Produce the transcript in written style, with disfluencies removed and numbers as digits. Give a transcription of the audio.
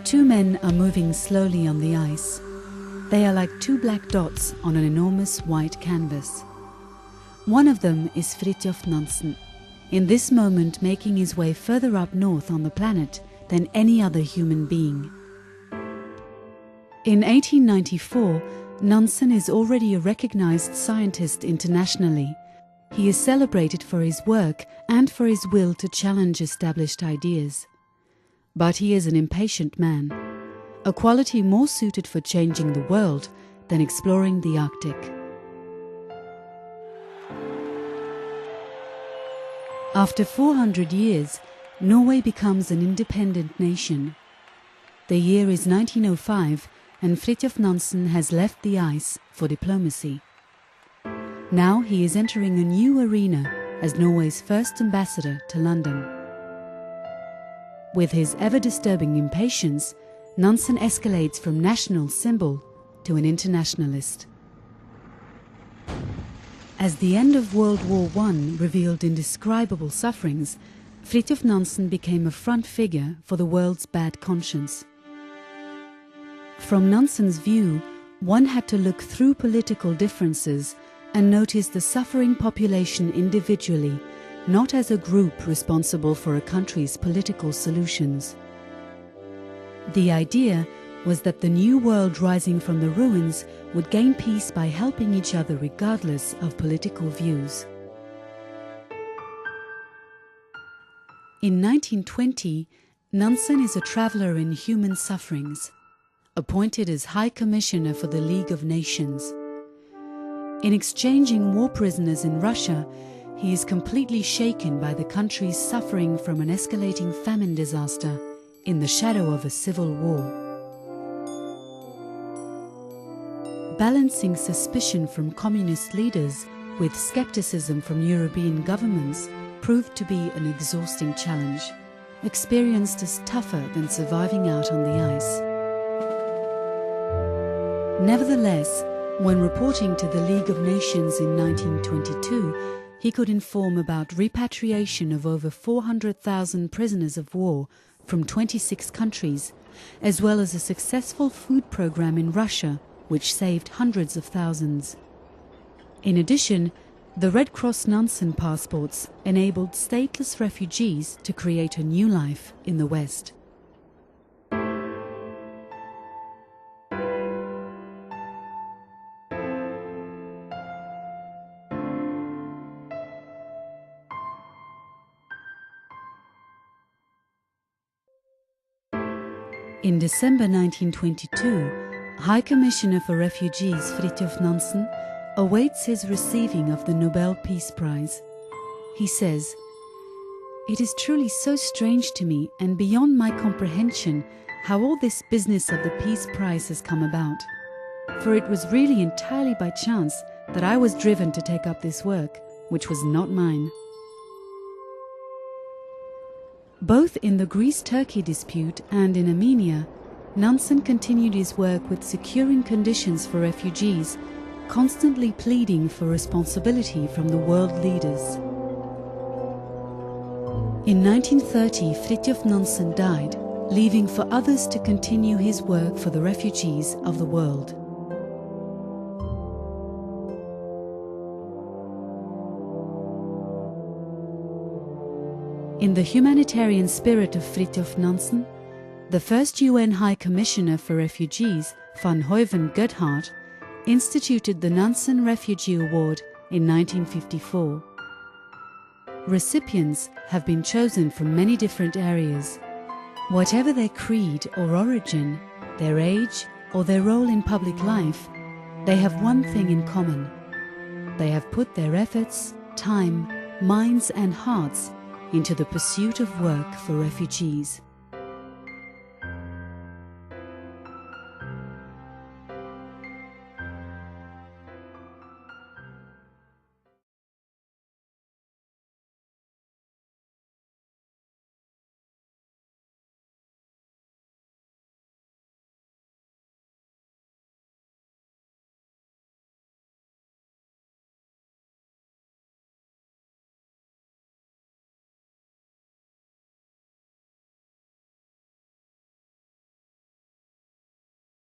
Two men are moving slowly on the ice. They are like two black dots on an enormous white canvas. One of them is Fridtjof Nansen, in this moment making his way further up north on the planet than any other human being. In 1894, Nansen is already a recognized scientist internationally. He is celebrated for his work and for his will to challenge established ideas. But he is an impatient man, a quality more suited for changing the world than exploring the Arctic. After 400 years, Norway becomes an independent nation. The year is 1905 and Fridtjof Nansen has left the ice for diplomacy. Now he is entering a new arena as Norway's first ambassador to London. With his ever-disturbing impatience, Nansen escalates from national symbol to an internationalist. As the end of World War I revealed indescribable sufferings, Fridtjof Nansen became a front figure for the world's bad conscience. From Nansen's view, one had to look through political differences and notice the suffering population individually, not as a group responsible for a country's political solutions. The idea was that the new world rising from the ruins would gain peace by helping each other regardless of political views. In 1920, Nansen is a traveller in human sufferings, appointed as High Commissioner for the League of Nations. In exchanging war prisoners in Russia, he is completely shaken by the countries suffering from an escalating famine disaster in the shadow of a civil war. Balancing suspicion from communist leaders with skepticism from European governments proved to be an exhausting challenge, experienced as tougher than surviving out on the ice. Nevertheless, when reporting to the League of Nations in 1922, he could inform about repatriation of over 400,000 prisoners of war from 26 countries, as well as a successful food program in Russia, which saved hundreds of thousands. In addition, the Red Cross Nansen passports enabled stateless refugees to create a new life in the West. In December 1922, High Commissioner for Refugees Fridtjof Nansen awaits his receiving of the Nobel Peace Prize. He says, "It is truly so strange to me and beyond my comprehension how all this business of the Peace Prize has come about. For it was really entirely by chance that I was driven to take up this work, which was not mine." Both in the Greece-Turkey dispute and in Armenia, Nansen continued his work with securing conditions for refugees, constantly pleading for responsibility from the world leaders. In 1930, Fridtjof Nansen died, leaving for others to continue his work for the refugees of the world. In the humanitarian spirit of Fridtjof Nansen, the first UN High Commissioner for Refugees, van Heuven-Goedhart, instituted the Nansen Refugee Award in 1954. Recipients have been chosen from many different areas. Whatever their creed or origin, their age or their role in public life, they have one thing in common. They have put their efforts, time, minds and hearts into the pursuit of work for refugees.